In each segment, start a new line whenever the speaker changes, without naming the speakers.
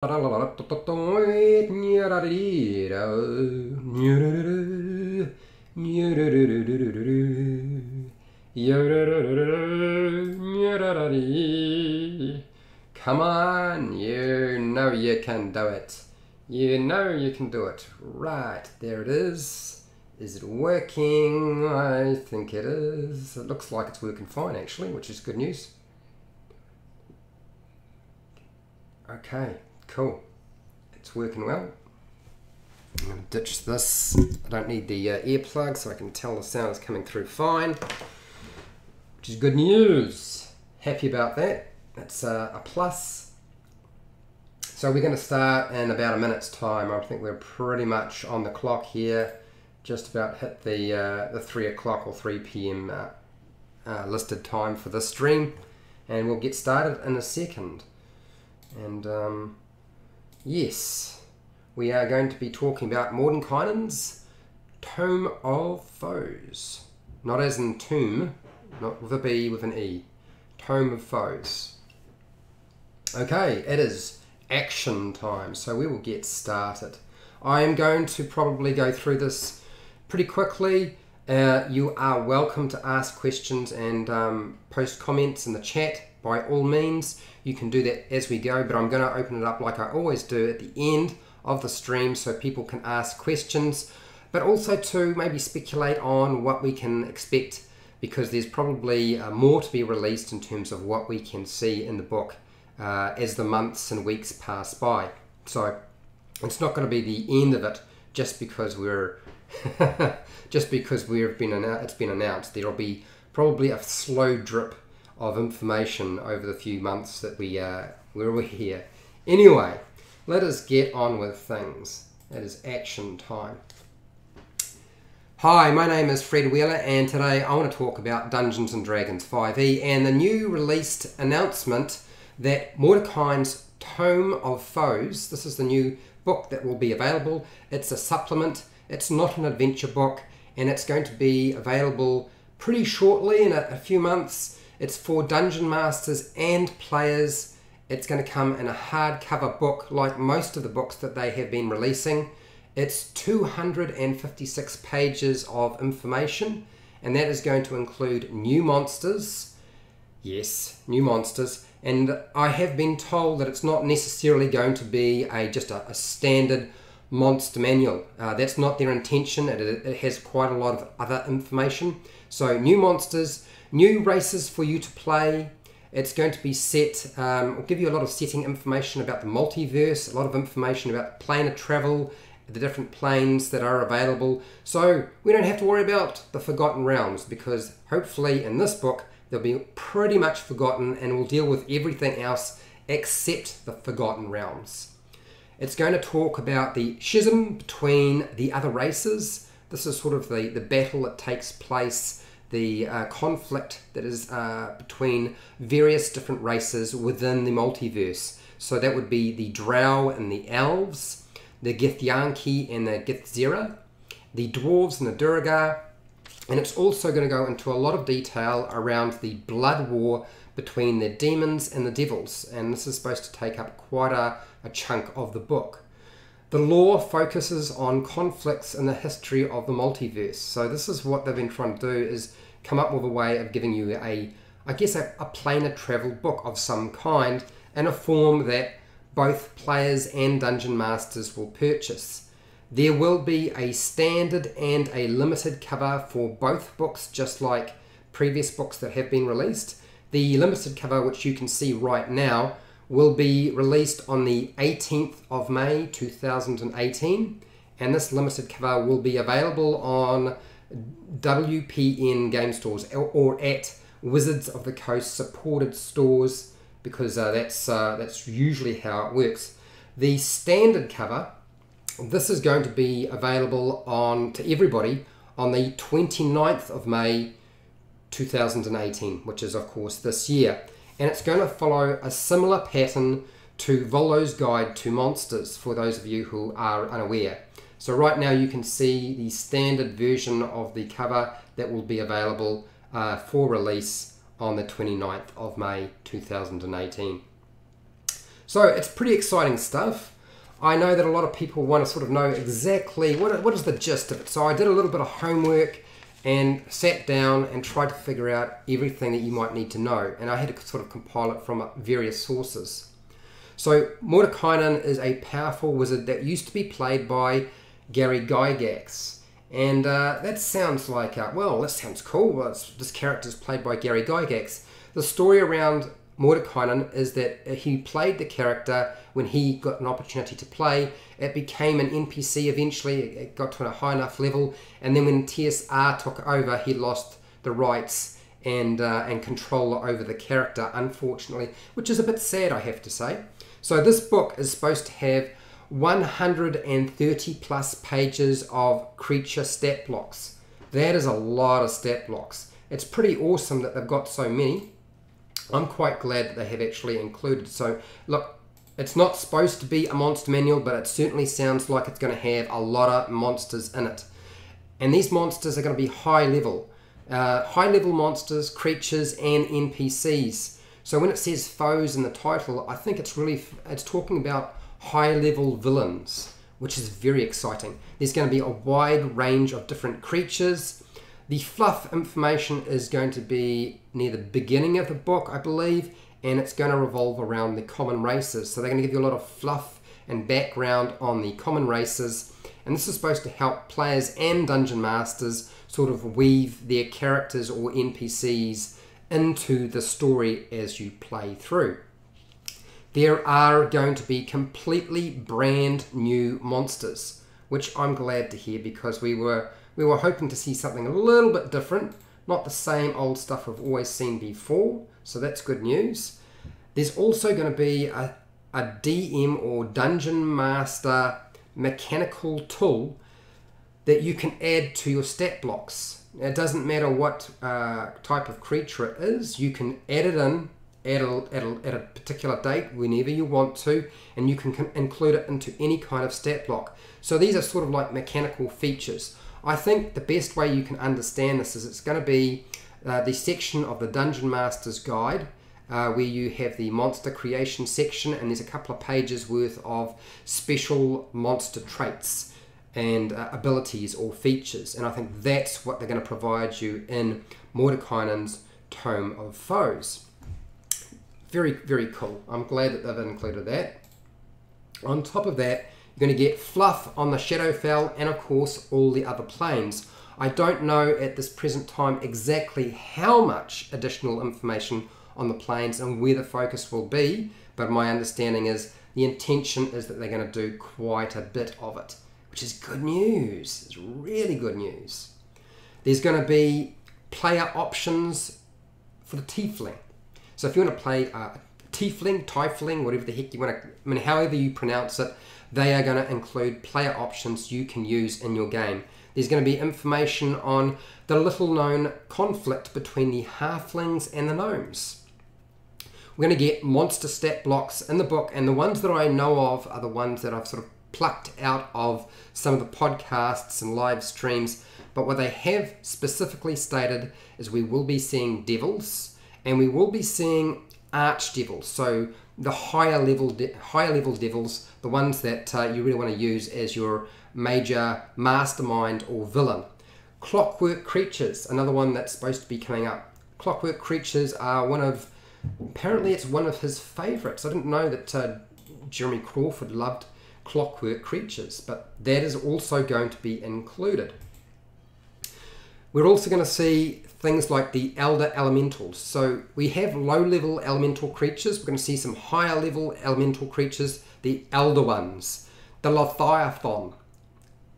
Come on, you know you can do it. You know you can do it. Right, there it is. Is it working? I think it is. It looks like it's working fine actually, which is good news. Okay, cool. It's working well. I'm going to ditch this. I don't need the earplug, so I can tell the sound is coming through fine, which is good news. Happy about that. That's a plus. So we're going to start in about a minute's time. I think we're pretty much on the clock here. Just about hit the 3 o'clock or 3 p.m. Listed time for this stream, and we'll get started in a second. And yes, we are going to be talking about Mordenkainen's Tome of Foes. Not as in tomb, not with a B, with an E. Tome of Foes. Okay, it is action time, so we will get started. I am going to probably go through this pretty quickly. You are welcome to ask questions and post comments in the chat. By all means, you can do that as we go, but I'm going to open it up like I always do at the end of the stream so people can ask questions, but also to maybe speculate on what we can expect, because there's probably more to be released in terms of what we can see in the book as the months and weeks pass by. So it's not going to be the end of it just because we're just because it's been announced. There'll be probably a slow drip of information over the few months that we're here. Anyway, let us get on with things. It is action time. Hi, my name is Fred Wheeler, and today I want to talk about Dungeons & Dragons 5e and the new released announcement that Mordenkainen's Tome of Foes, this is the new book that will be available. It's a supplement, it's not an adventure book, and it's going to be available pretty shortly in a few months. It's for Dungeon Masters and players. It's going to come in a hardcover book like most of the books that they have been releasing. It's 256 pages of information, and that is going to include new monsters. Yes, new monsters. And I have been told that it's not necessarily going to be just a standard monster manual. That's not their intention. It has quite a lot of other information. So new monsters, new races for you to play. It's going to be set, will give you a lot of setting information about the multiverse, a lot of information about planar travel, the different planes that are available. So we don't have to worry about the Forgotten Realms, because hopefully in this book they'll be pretty much forgotten and we'll deal with everything else except the Forgotten Realms. It's going to talk about the schism between the other races. This is sort of the battle that takes place, the conflict that is between various different races within the multiverse. So that would be the Drow and the Elves, the Githyanki and the Githzera, the Dwarves and the Duergar, and it's also going to go into a lot of detail around the blood war between the demons and the devils, and this is supposed to take up quite a chunk of the book. The lore focuses on conflicts in the history of the multiverse. So this is what they've been trying to do, is come up with a way of giving you a planar travel book of some kind in a form that both players and dungeon masters will purchase. There will be a standard and a limited cover for both books, just like previous books that have been released. The limited cover, which you can see right now, will be released on the 18th of May 2018, and this limited cover will be available on WPN game stores or at Wizards of the Coast supported stores, because that's usually how it works. The standard cover, this is going to be available to everybody on the 29th of May 2018, which is of course this year. And it's going to follow a similar pattern to Volo's Guide to Monsters, for those of you who are unaware. So right now you can see the standard version of the cover that will be available for release on the 29th of May 2018. So it's pretty exciting stuff. I know that a lot of people want to sort of know exactly what is the gist of it. So I did a little bit of homework and sat down and tried to figure out everything that you might need to know. And I had to sort of compile it from various sources. So Mordenkainen is a powerful wizard that used to be played by Gary Gygax. And that sounds like, well, that sounds cool. Well, this character is played by Gary Gygax. The story around Mordenkainen is that he played the character when he got an opportunity to play. It became an NPC eventually. It got to a high enough level, and then when TSR took over, he lost the rights and control over the character, unfortunately, which is a bit sad, I have to say. So this book is supposed to have 130 plus pages of creature stat blocks. That is a lot of stat blocks. It's pretty awesome that they've got so many. I'm quite glad that they have actually included. So look, it's not supposed to be a monster manual, but it certainly sounds like it's going to have a lot of monsters in it. And these monsters are going to be high level monsters, creatures, and NPCs. So when it says foes in the title, I think it's talking about high level villains, which is very exciting. There's going to be a wide range of different creatures. The fluff information is going to be near the beginning of the book, I believe, and it's going to revolve around the common races. So they're going to give you a lot of fluff and background on the common races, and this is supposed to help players and dungeon masters sort of weave their characters or NPCs into the story as you play through. There are going to be completely brand new monsters, which I'm glad to hear, because we were hoping to see something a little bit different, not the same old stuff we've always seen before, so that's good news. There's also going to be a DM or Dungeon Master mechanical tool that you can add to your stat blocks. It doesn't matter what type of creature it is, you can add it in at a particular date whenever you want to, and you can include it into any kind of stat block. So these are sort of like mechanical features. I think the best way you can understand this is it's going to be the section of the Dungeon Master's Guide, where you have the monster creation section, and there's a couple of pages worth of special monster traits and abilities or features, and I think that's what they're going to provide you in Mordenkainen's Tome of Foes. Very, very cool. I'm glad that they've included that. On top of that, you're going to get fluff on the Shadowfell and of course all the other planes. I don't know at this present time exactly how much additional information on the planes and where the focus will be, but my understanding is the intention is that they're going to do quite a bit of it, which is good news. It's really good news. There's going to be player options for the Tiefling. So if you want to play Tiefling, whatever the heck you want to, I mean, however you pronounce it, they are going to include player options you can use in your game. There's going to be information on the little known conflict between the halflings and the gnomes. We're going to get monster stat blocks in the book, and the ones that I know of are the ones that I've sort of plucked out of some of the podcasts and live streams. But what they have specifically stated is we will be seeing devils, and we will be seeing archdevils. So the higher level devils, the ones that you really want to use as your major mastermind or villain. Clockwork creatures, another one that's supposed to be coming up. Clockwork creatures are apparently it's one of his favourites. I didn't know that Jeremy Crawford loved clockwork creatures, but that is also going to be included. We're also going to see things like the Elder Elementals. So we have low-level elemental creatures. We're going to see some higher-level elemental creatures, the Elder ones. The Leviathan,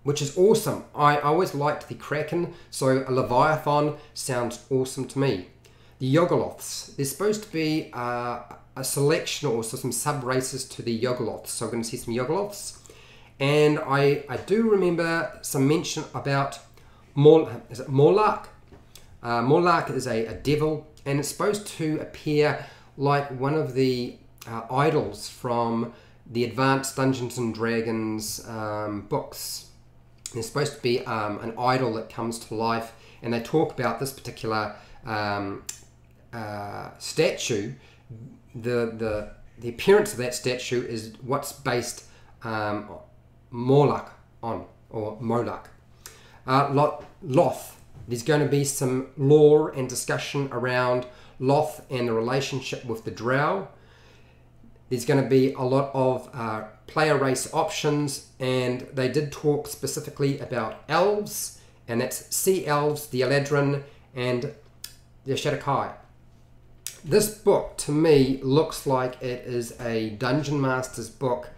which is awesome. I always liked the Kraken, so a Leviathan sounds awesome to me. The Yogoloths. There's supposed to be a selection or some sub-races to the Yogoloths. So we're going to see some Yogoloths. And I do remember some mention about Morlark? Morlark is a devil, and it's supposed to appear like one of the idols from the Advanced Dungeons and Dragons books. There's supposed to be an idol that comes to life, and they talk about this particular statue. The the appearance of that statue is what's based Morlach on, or Moloch. Loth. There's going to be some lore and discussion around Loth and the relationship with the Drow. There's going to be a lot of player race options, and they did talk specifically about elves, and that's sea elves, the Eladrin, and the Shadowkai. This book, to me, looks like it is a Dungeon Master's book,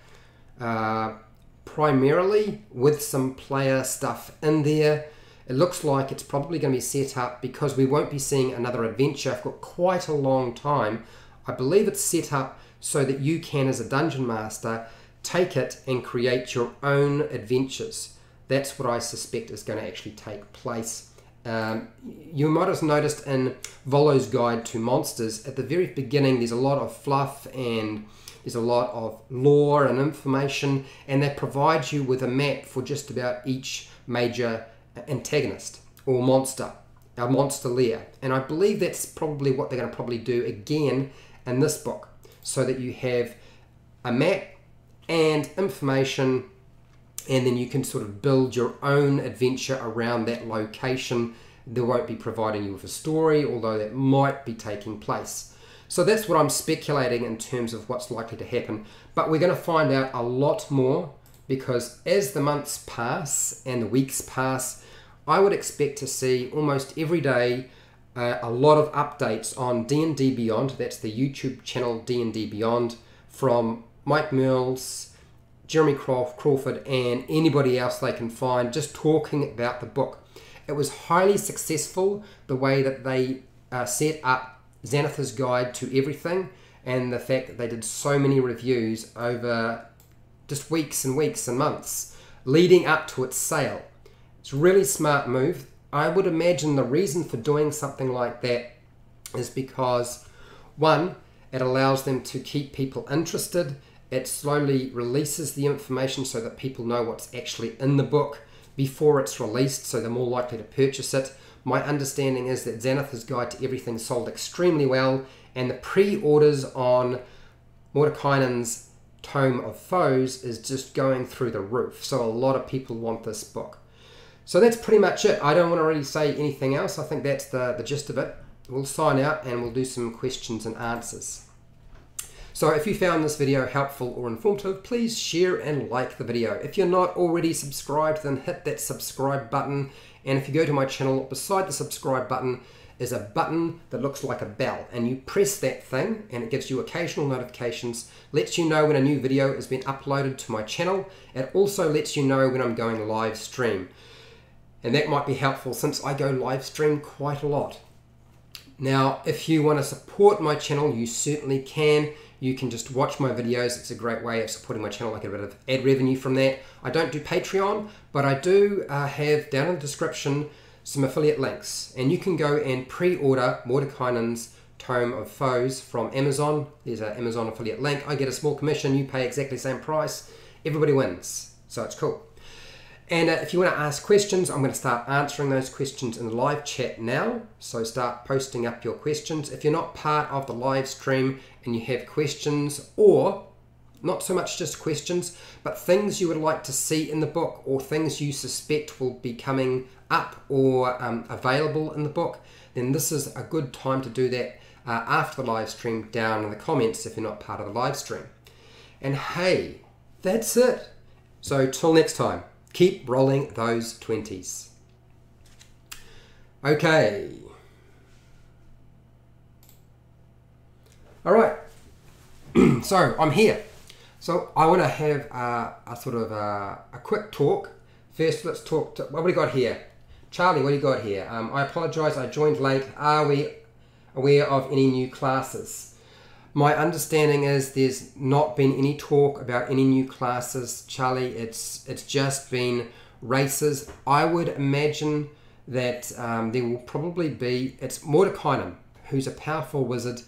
primarily with some player stuff in there. It looks like it's probably going to be set up, because we won't be seeing another adventure for quite a long time. I believe it's set up so that you can, as a Dungeon Master, take it and create your own adventures. That's what I suspect is going to actually take place. You might have noticed in Volo's Guide to Monsters, at the very beginning there's a lot of fluff and there's a lot of lore and information, and that provides you with a map for just about each major antagonist or monster, a monster lair. And I believe that's probably what they're going to probably do again in this book, so that you have a map and information, and then you can sort of build your own adventure around that location. They won't be providing you with a story, although that might be taking place. So that's what I'm speculating in terms of what's likely to happen. But we're going to find out a lot more, because as the months pass and the weeks pass, I would expect to see almost every day a lot of updates on D&D Beyond. That's the YouTube channel D&D Beyond, from Mike Mills, Jeremy Crawford, and anybody else they can find, just talking about the book. It was highly successful, the way that they set up Xanathar's Guide to Everything, and the fact that they did so many reviews over just weeks and weeks and months leading up to its sale. It's a really smart move. I would imagine the reason for doing something like that is because, one, it allows them to keep people interested. It slowly releases the information so that people know what's actually in the book before it's released, so they're more likely to purchase it. My understanding is that Xanathar's Guide to Everything sold extremely well, and the pre-orders on Mordenkainen's Tome of Foes is just going through the roof. So a lot of people want this book. So that's pretty much it. I don't want to really say anything else. I think that's the gist of it. We'll sign out and we'll do some questions and answers. So if you found this video helpful or informative, please share and like the video. If you're not already subscribed, then hit that subscribe button. And if you go to my channel, beside the subscribe button is a button that looks like a bell, and you press that thing and it gives you occasional notifications, lets you know when a new video has been uploaded to my channel. It also lets you know when I'm going live stream. And that might be helpful, since I go live stream quite a lot. Now, if you want to support my channel, you certainly can. You can just watch my videos. It's a great way of supporting my channel. I get a bit of ad revenue from that. I don't do Patreon, but I do have down in the description some affiliate links. And you can go and pre-order Mordenkainen's Tome of Foes from Amazon. There's an Amazon affiliate link. I get a small commission. You pay exactly the same price. Everybody wins. So it's cool. And if you want to ask questions, I'm going to start answering those questions in the live chat now. So start posting up your questions. If you're not part of the live stream and you have questions, or not so much just questions, but things you would like to see in the book, or things you suspect will be coming up or available in the book, then this is a good time to do that after the live stream, down in the comments if you're not part of the live stream. And hey, that's it. So till next time. Keep rolling those 20s. Okay. All right. So I'm here. So I want to have a sort of a quick talk. First, let's talk to, what have we got here? Charlie, what do you got here? I apologize, I joined late. Are we aware of any new classes? My understanding is there's not been any talk about any new classes, Charlie. It's just been races. I would imagine that there will probably be, it's Mordenkainen, who's a powerful wizard.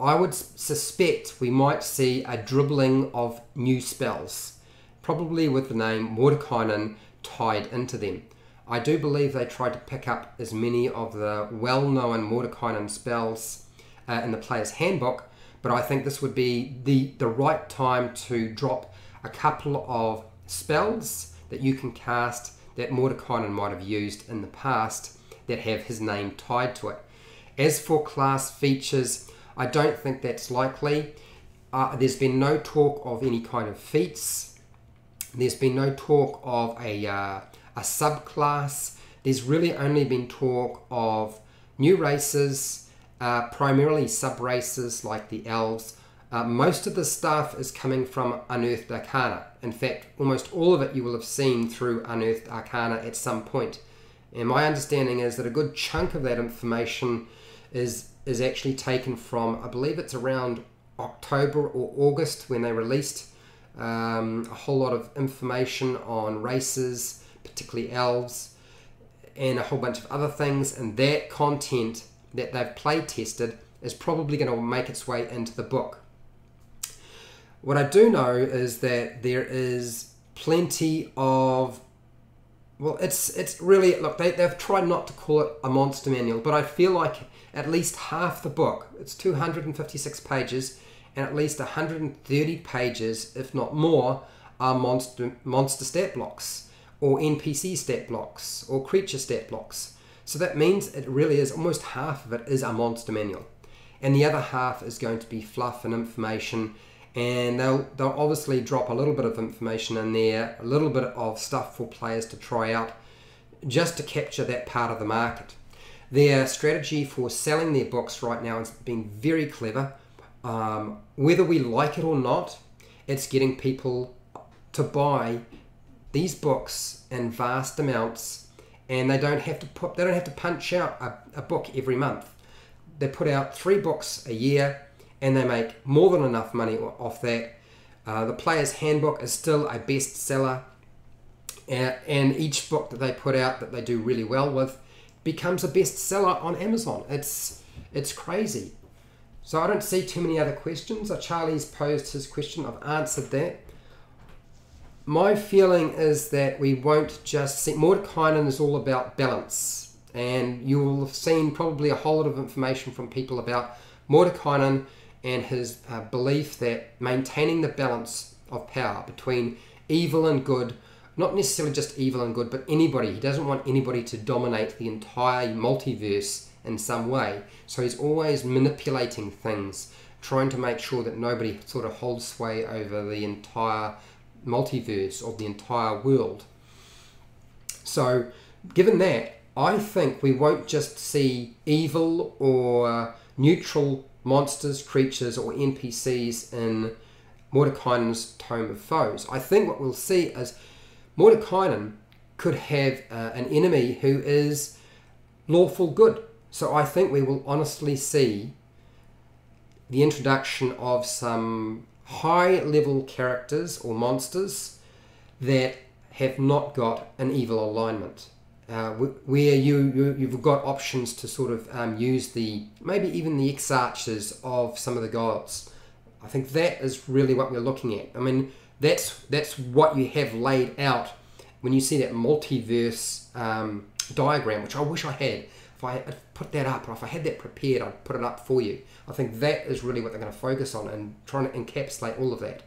I would suspect we might see a dribbling of new spells, probably with the name Mordenkainen tied into them. I do believe they tried to pick up as many of the well-known Mordenkainen spells in the player's handbook, but I think this would be the right time to drop a couple of spells that you can cast that Mordenkainen might have used in the past that have his name tied to it. As for class features, I don't think that's likely. There's been no talk of any kind of feats. There's been no talk of a subclass. There's really only been talk of new races, primarily sub-races like the elves. Most of the stuff is coming from Unearthed Arcana. In fact, almost all of it you will have seen through Unearthed Arcana at some point. And my understanding is that a good chunk of that information is actually taken from, I believe it's around October or August, when they released a whole lot of information on races, particularly elves, and a whole bunch of other things. And that content that they've play tested is probably going to make its way into the book. What I do know is that there is plenty of, well, it's really, look, they've tried not to call it a monster manual, but I feel like at least half the book, it's 256 pages, and at least 130 pages, if not more, are monster stat blocks, or NPC stat blocks, or creature stat blocks. So that means it really is, almost half of it is a monster manual. And the other half is going to be fluff and information, and they'll obviously drop a little bit of information in there, a little bit of stuff for players to try out, just to capture that part of the market. Their strategy for selling their books right now has been very clever. Whether we like it or not, it's getting people to buy these books in vast amounts, and they don't have to punch out a book every month. They put out 3 books a year, and they make more than enough money off that. The Player's Handbook is still a bestseller, and each book that they put out that they do really well with becomes a bestseller on Amazon. It's crazy. So I don't see too many other questions. Charlie's posed his question. I've answered that. My feeling is that we won't just see... Mordenkainen is all about balance. And you will have seen probably a whole lot of information from people about Mordenkainen and his belief that maintaining the balance of power between evil and good, not necessarily just evil and good, but anybody. He doesn't want anybody to dominate the entire multiverse in some way. So he's always manipulating things, trying to make sure that nobody sort of holds sway over the entire multiverse or the entire world. So given that, I think we won't just see evil or neutral monsters, creatures, or NPCs in Mordenkainen's Tome of Foes. I think what we'll see is Mordenkainen could have an enemy who is lawful good. So I think we will honestly see the introduction of some high-level characters or monsters that have not got an evil alignment. Where you've got options to sort of use maybe even the X-Archers of some of the gods. I think that is really what we're looking at. I mean, that's what you have laid out when you see that multiverse diagram, which I wish I had. If I had put that up, or if I had that prepared, I'd put it up for you. I think that is really what they're going to focus on and trying to encapsulate all of that.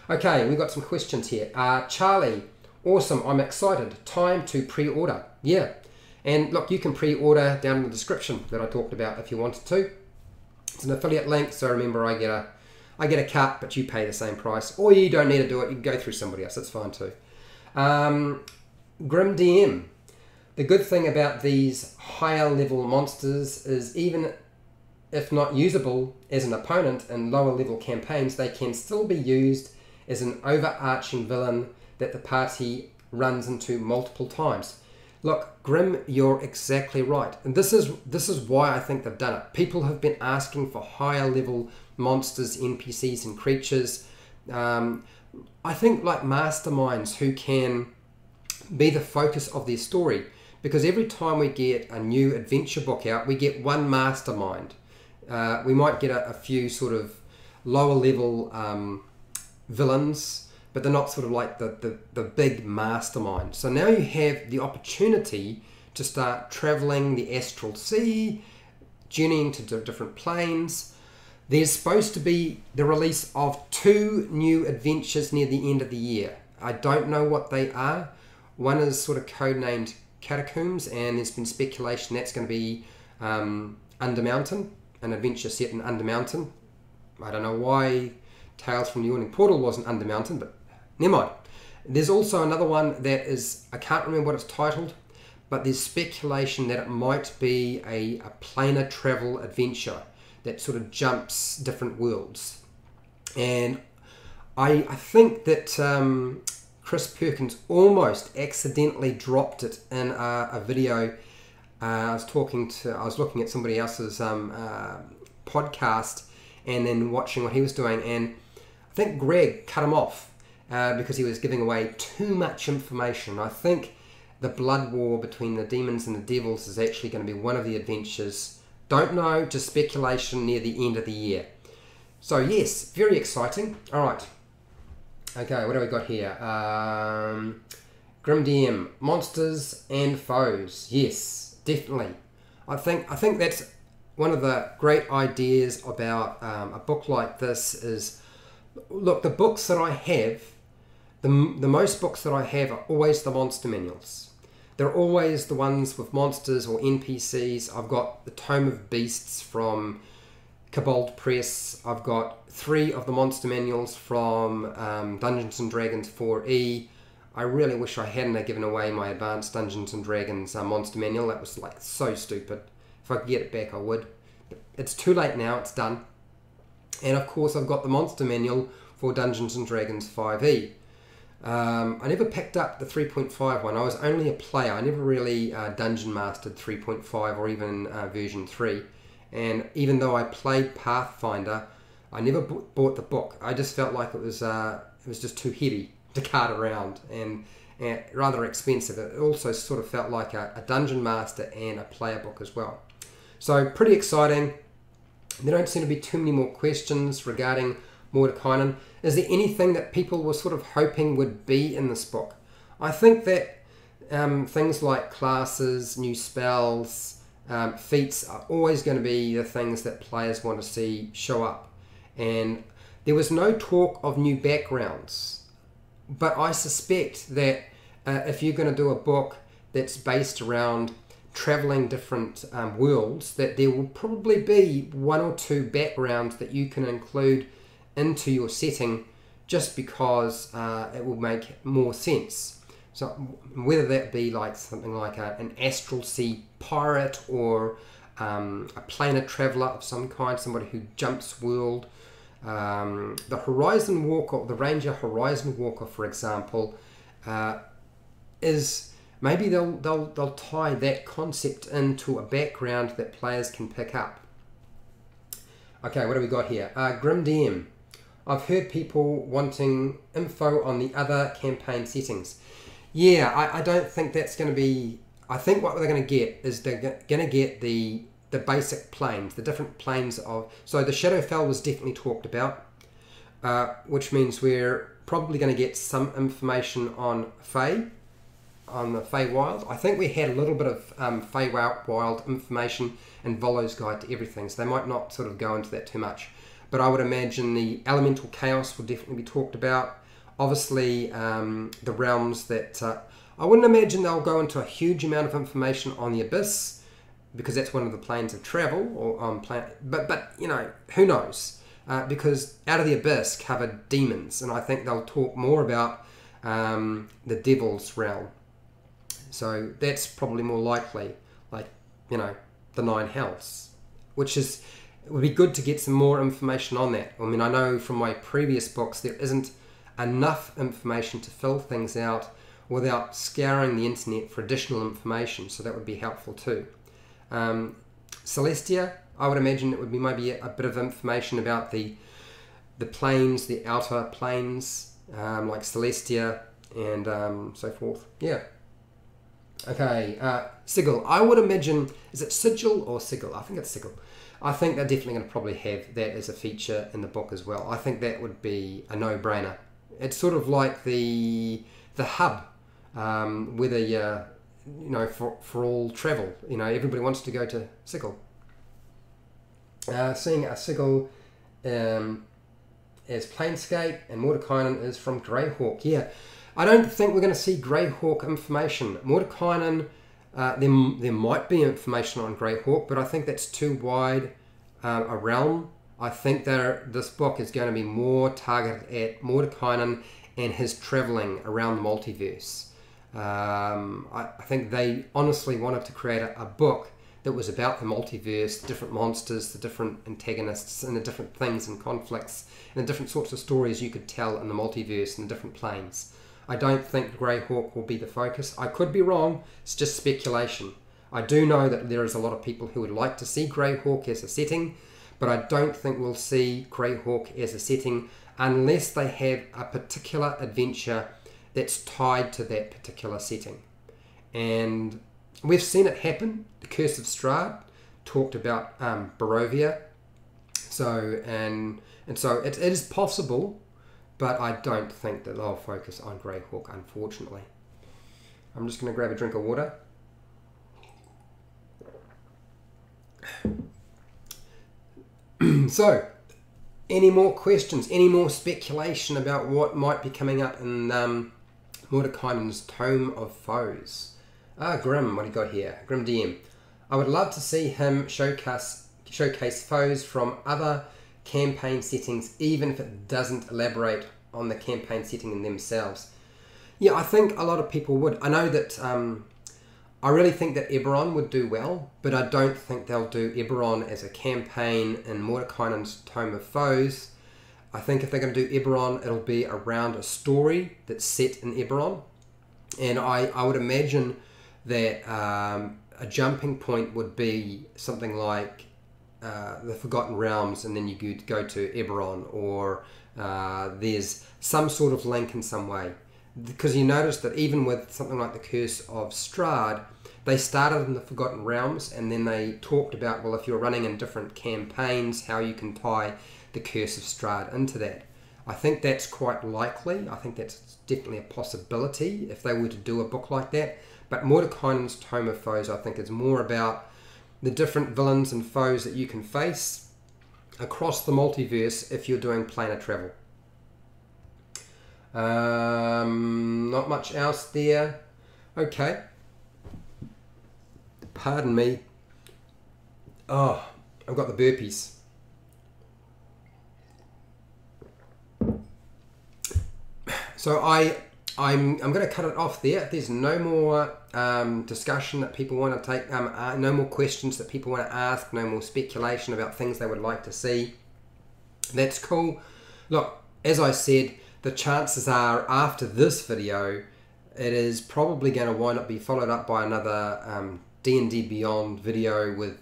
Okay, we've got some questions here. Charlie, awesome, I'm excited. Time to pre-order. Yeah, and look, you can pre-order down in the description that I talked about if you wanted to. It's an affiliate link, so remember I get a cut, but you pay the same price. Or you don't need to do it, you can go through somebody else, that's fine too. Grim DM. The good thing about these higher level monsters is even if not usable as an opponent in lower level campaigns, they can still be used as an overarching villain that the party runs into multiple times. Look, Grim, you're exactly right. And this is why I think they've done it. People have been asking for higher level monsters, NPCs and creatures. I think like masterminds who can be the focus of their story. Because every time we get a new adventure book out, we get one mastermind. We might get a few sort of lower level villains, but they're not sort of like the big mastermind. So now you have the opportunity to start traveling the astral sea, journeying to different planes. There's supposed to be the release of 2 new adventures near the end of the year. I don't know what they are. One is sort of codenamed Catacombs, and there's been speculation that's going to be Undermountain, an adventure set in Undermountain. I don't know why Tales from the Yawning Portal wasn't Undermountain, but never mind. There's also another one that is, I can't remember what it's titled, but there's speculation that it might be a planar travel adventure that sort of jumps different worlds. And I think that Chris Perkins almost accidentally dropped it in a video. I was looking at somebody else's podcast and then watching what he was doing, and I think Greg cut him off because he was giving away too much information. I think the blood war between the demons and the devils is actually going to be one of the adventures. Don't know, just speculation near the end of the year. So yes, very exciting. All right. Okay, what do we got here? Grim DM, monsters and foes. Yes, definitely. I think that's one of the great ideas about a book like this is, look, the books that I have, the most books that I have are always the monster manuals. They're always the ones with monsters or NPCs. I've got the Tome of Beasts from Kobold Press. I've got 3 of the monster manuals from Dungeons and Dragons 4E. I really wish I hadn't given away my Advanced Dungeons and Dragons monster manual. That was like so stupid. If I could get it back, I would. But it's too late now. It's done. And of course, I've got the monster manual for Dungeons and Dragons 5E. I never picked up the 3.5 one. I was only a player. I never really dungeon mastered 3.5 or even version 3. And even though I played Pathfinder, I never bought the book. I just felt like it was just too heavy to cart around and rather expensive. It also sort of felt like a dungeon master and a player book as well. So pretty exciting. There don't seem to be too many more questions regarding Mordenkainen. Is there anything that people were sort of hoping would be in this book? I think that things like classes, new spells, feats are always going to be the things that players want to see show up. And there was no talk of new backgrounds, but I suspect that if you're going to do a book that's based around traveling different worlds, that there will probably be 1 or 2 backgrounds that you can include into your setting just because it will make more sense. So whether that be like something like an astral sea pirate or a planar traveler of some kind, somebody who jumps world, the Horizon Walker, the Ranger Horizon Walker, for example, is maybe they'll tie that concept into a background that players can pick up. Okay, what do we got here? Grim DM. I've heard people wanting info on the other campaign settings. Yeah, I don't think that's going to be... I think what they're going to get is they're going to get the basic planes, the different planes of... So the Shadowfell was definitely talked about, which means we're probably going to get some information on Fae, on the Feywild. I think we had a little bit of Feywild information in Volo's Guide to Everything, so they might not sort of go into that too much. But I would imagine the elemental chaos will definitely be talked about. Obviously, the realms that... I wouldn't imagine they'll go into a huge amount of information on the Abyss, because that's one of the planes of travel, or on but you know, who knows? Because Out of the Abyss covered demons, and I think they'll talk more about the Devil's realm. So that's probably more likely, like, you know, the 9 Hells, which is... It would be good to get some more information on that. I mean, I know from my previous books there isn't enough information to fill things out without scouring the internet for additional information, so that would be helpful too. Celestia, I would imagine it would be maybe a bit of information about the planes, the outer planes, like Celestia and so forth. Yeah. Okay, Sigil. I would imagine, is it Sigil or Sigil? I think it's Sigil. I think they're definitely going to probably have that as a feature in the book as well. I think that would be a no-brainer. It's sort of like the hub, whether you know, for all travel. You know, everybody wants to go to Sigil. Seeing a Sigil
as Planescape, and Mordenkainen is from Greyhawk. Yeah, I don't think we're going to see Greyhawk information. Mordenkainen, there might be information on Greyhawk, but I think that's too wide a realm. I think that this book is going to be more targeted at Mordenkainen and his travelling around the multiverse. I think they honestly wanted to create a book that was about the multiverse, the different monsters, the different antagonists, and the different things and conflicts, and the different sorts of stories you could tell in the multiverse and the different planes. I don't think Greyhawk will be the focus. I could be wrong, it's just speculation. I do know that there is a lot of people who would like to see Greyhawk as a setting, but I don't think we'll see Greyhawk as a setting unless they have a particular adventure that's tied to that particular setting. And we've seen it happen. The Curse of Strahd talked about Barovia. So it is possible, but I don't think that they'll focus on Greyhawk, unfortunately. I'm just going to grab a drink of water. So, any more questions? Any more speculation about what might be coming up in Mordenkainen's Tome of Foes? Grim, what do you got here? Grim DM. I would love to see him showcase foes from other campaign settings, even if it doesn't elaborate on the campaign setting in themselves. Yeah, I think a lot of people would. I know that I really think that Eberron would do well, but I don't think they'll do Eberron as a campaign in Mordenkainen's Tome of Foes. I think if they're going to do Eberron, it'll be around a story that's set in Eberron. And I would imagine that a jumping point would be something like the Forgotten Realms, and then you could go to Eberron, or there's some sort of link in some way. Because you notice that even with something like the Curse of Strahd, they started in the Forgotten Realms, and then they talked about, well, if you're running in different campaigns, how you can tie the Curse of Strahd into that. I think that's quite likely. I think that's definitely a possibility if they were to do a book like that. But Mordenkainen's Tome of Foes, I think, is more about the different villains and foes that you can face across the multiverse if you're doing planar travel. Not much else there. Okay. Pardon me. Oh, I've got the burpees. So I'm going to cut it off there. There's no more discussion that people want to take, no more questions that people want to ask, no more speculation about things they would like to see. That's cool. Look, as I said, the chances are after this video, it is probably going to wind up be followed up by another D&D Beyond video with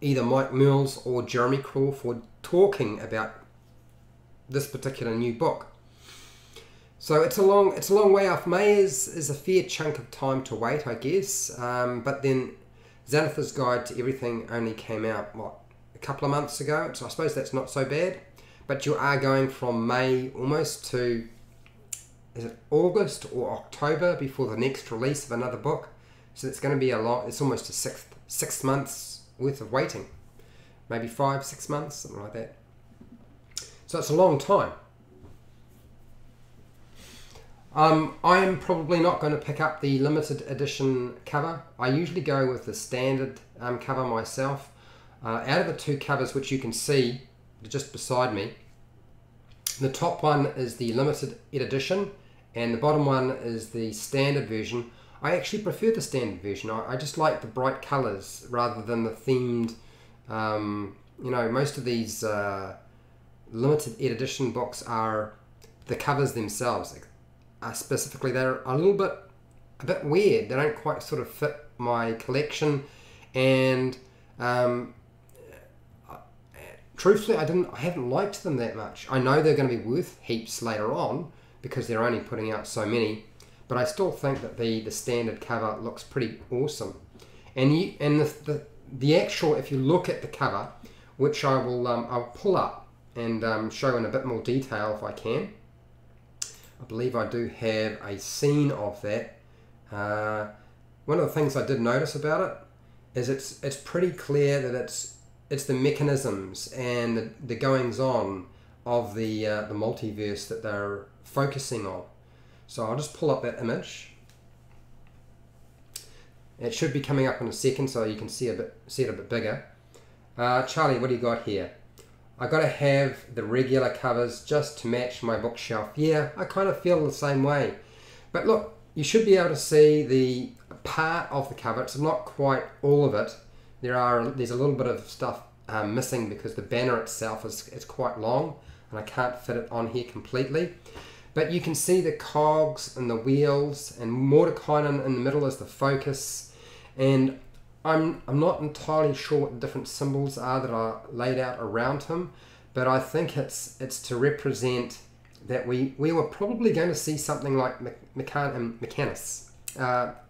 either Mike Mills or Jeremy Crawford talking about this particular new book. So it's a long way off. May is a fair chunk of time to wait, I guess. But then Xanathar's Guide to Everything only came out, what, a couple of months ago? So I suppose that's not so bad. But you are going from May almost to, is it August or October before the next release of another book? So it's going to be a lot. It's almost a six months worth of waiting. Maybe 5-6 months, something like that. So it's a long time. I'm probably not going to pick up the limited edition cover. I usually go with the standard cover myself. Out of the two covers which you can see just beside me, the top one is the limited edition and the bottom one is the standard version. I actually prefer the standard version. I just like the bright colours rather than the themed, you know, most of these limited edition books are the covers themselves. Specifically, they're a bit weird. They don't quite sort of fit my collection, and truthfully, I haven't liked them that much. I know they're going to be worth heaps later on because they're only putting out so many, but I still think that the standard cover looks pretty awesome. And the actual, if you look at the cover, which I will I'll pull up and show in a bit more detail if I can. I believe I do have a scene of that. One of the things I did notice about it is it's pretty clear that
it's the mechanisms and the goings on of the multiverse that they're focusing on. So I'll just pull up that image. It should be coming up in a second, so you can see it a bit bigger. Charlie, what do you got here? I got to have the regular covers just to match my bookshelf. Yeah, I kind of feel the same way. But look, you should be able to see the part of the cover. It's not quite all of it. There's a little bit of stuff missing because the banner itself is quite long and I can't fit it on here completely. But you can see the cogs and the wheels, and Mordenkainen in the middle is the focus. And I'm not entirely sure what the different symbols are that are laid out around him, but I think it's to represent that we were probably going to see something like Mechanus,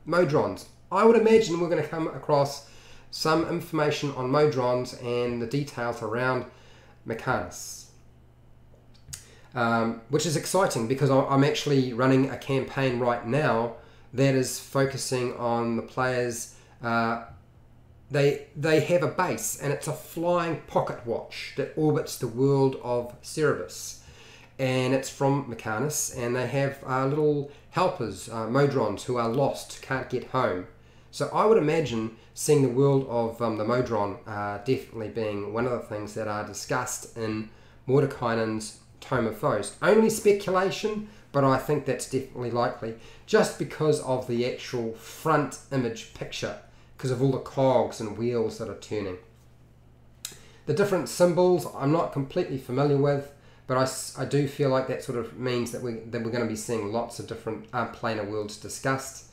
Modrons. I would imagine we're going to come across some information on Modrons and the details around Mechanus. Which is exciting because I'm actually running a campaign right now that is focusing on the players. They have a base, and it's a flying pocket watch that orbits the world of Cerebus, and it's from Mechanus, and they have little helpers, Modrons, who are lost, can't get home. So I would imagine seeing the world of the Modron definitely being one of the things that are discussed in Mordenkainen's Tome of Foes. Only speculation, but I think that's definitely likely, just because of the actual front image picture, because of all the cogs and wheels that are turning. The different symbols I'm not completely familiar with, but I do feel like that sort of means that we're going to be seeing lots of different planar worlds discussed.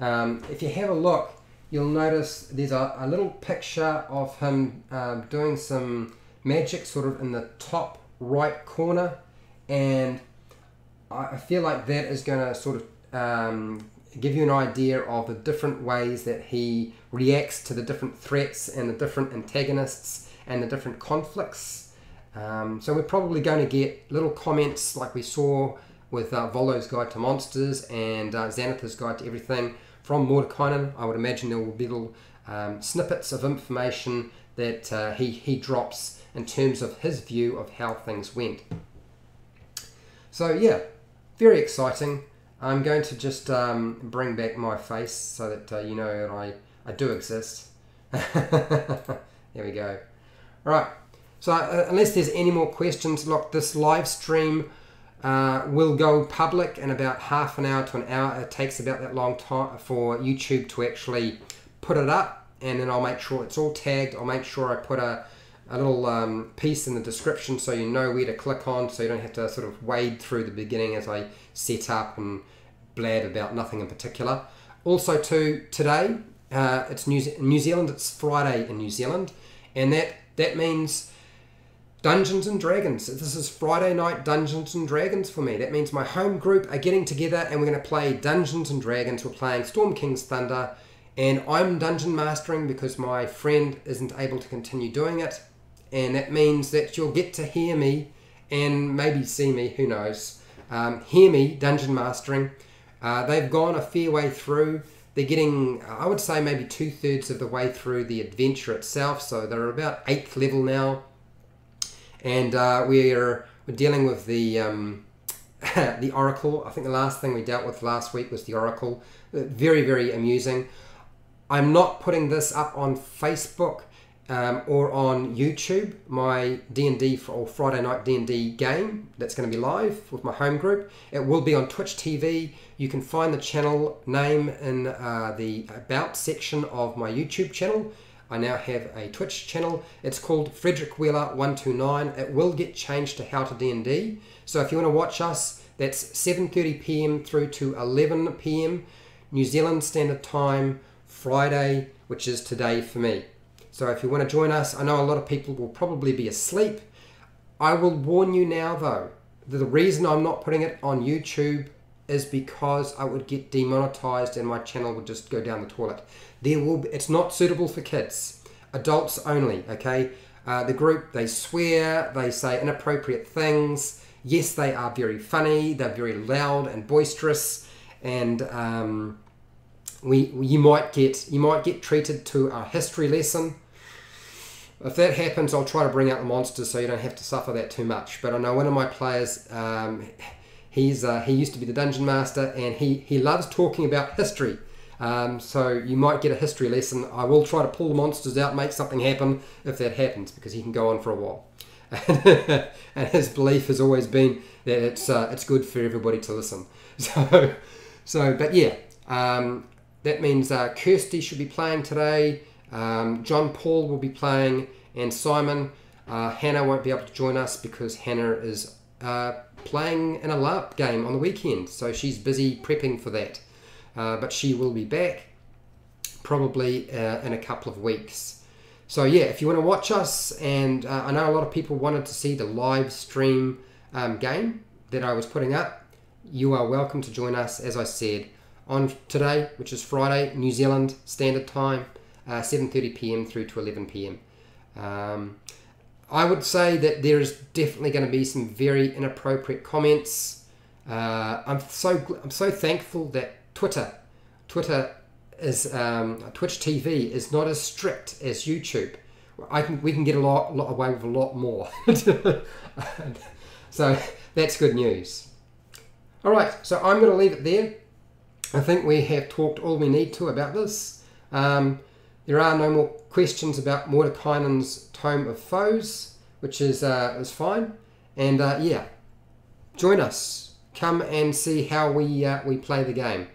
If you have a look, you'll notice there's a little picture of him doing some magic sort of in the top right corner, and I feel like that is going to sort of give you an idea of the different ways that he reacts to the different threats and the different antagonists and the different conflicts. So we're probably going to get little comments like we saw with Volo's Guide to Monsters and Xanathar's Guide to Everything from Mordenkainen. I would imagine there will be little snippets of information that he drops in terms of his view of how things went. So yeah, very exciting. I'm going to just bring back my face so that you know that I do exist. There we go. Alright, so unless there's any more questions, look, this live stream will go public in about half an hour to an hour. It takes about that long time for YouTube to actually put it up, and then I'll make sure it's all tagged. I'll make sure I put a little piece in the description so you know where to click on, so you don't have to sort of wade through the beginning as I set up and blab about nothing in particular. Also today, it's New Zealand, it's Friday in New Zealand, and that means Dungeons and Dragons. This is Friday night Dungeons and Dragons for me. That means my home group are getting together and we're going to play Dungeons and Dragons. We're playing Storm King's Thunder, and I'm dungeon mastering because my friend isn't able to continue doing it. And that means that you'll get to hear me and maybe see me, who knows, hear me dungeon mastering. They've gone a fair way through. They're getting, I would say, maybe 2/3 of the way through the adventure itself. So they're about 8th level now. And we're dealing with the the Oracle. I think the last thing we dealt with last week was the Oracle. Very, very amusing. I'm not putting this up on Facebook or on YouTube, my D&D or Friday night D&D game that's going to be live with my home group. It will be on Twitch TV. You can find the channel name in the About section of my YouTube channel. I now have a Twitch channel. It's called Frederick Wheeler 129. It will get changed to How to D&D. So if you want to watch us, that's 7:30 p.m. through to 11 p.m. New Zealand Standard Time, Friday, which is today for me. So if you want to join us, I know a lot of people will probably be asleep. I will warn you now though, the reason I'm not putting it on YouTube is because I would get demonetized and my channel would just go down the toilet. It's not suitable for kids, adults only, okay? The group, they swear, they say inappropriate things. Yes, they are very funny, they're very loud and boisterous, and you might get treated to a history lesson. if that happens, I'll try to bring out the monsters so you don't have to suffer that too much. But I know one of my players, he used to be the dungeon master, and he loves talking about history. So you might get a history lesson. I will try to pull the monsters out, make something happen if that happens, because he can go on for a while. And his belief has always been that it's good for everybody to listen. But yeah, that means Kirsty should be playing today. John Paul will be playing, and Simon. Hannah won't be able to join us because Hannah is playing in a LARP game on the weekend, so she's busy prepping for that. But she will be back probably in a couple of weeks. So yeah, if you want to watch us, and I know a lot of people wanted to see the live stream game that I was putting up, you are welcome to join us, as I said, on today, which is Friday, New Zealand Standard Time, 7:30 p.m. through to 11 p.m. I would say that there is definitely going to be some very inappropriate comments. I'm so thankful that Twitter is Twitch TV is not as strict as YouTube. We can get away with a lot more. So that's good news. All right, so I'm going to leave it there. I think we have talked all we need to about this. There are no more questions about Mordenkainen's Tome of Foes, which is fine. And yeah, join us. Come and see how we play the game.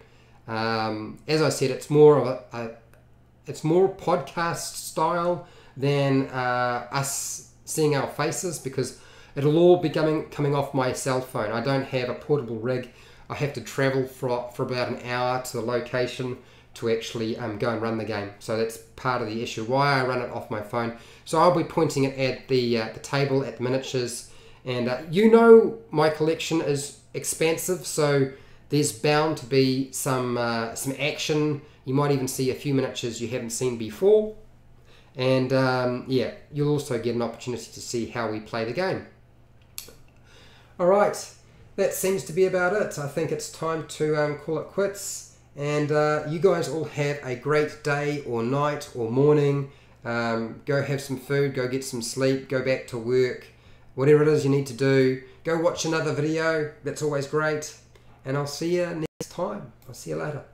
As I said, it's more of it's more podcast style than us seeing our faces, because it'll all be coming off my cell phone. I don't have a portable rig. I have to travel for about an hour to the location to actually go and run the game. So that's part of the issue, why I run it off my phone. So I'll be pointing it at the table, at the miniatures. And you know my collection is expansive, so there's bound to be some action. You might even see a few miniatures you haven't seen before. And yeah, you'll also get an opportunity to see how we play the game. Alright, that seems to be about it. I think it's time to call it quits. And you guys all have a great day or night or morning. Go have some food, go get some sleep, go back to work. Whatever it is you need to do. Go watch another video. That's always great. And I'll see you next time. I'll see you later.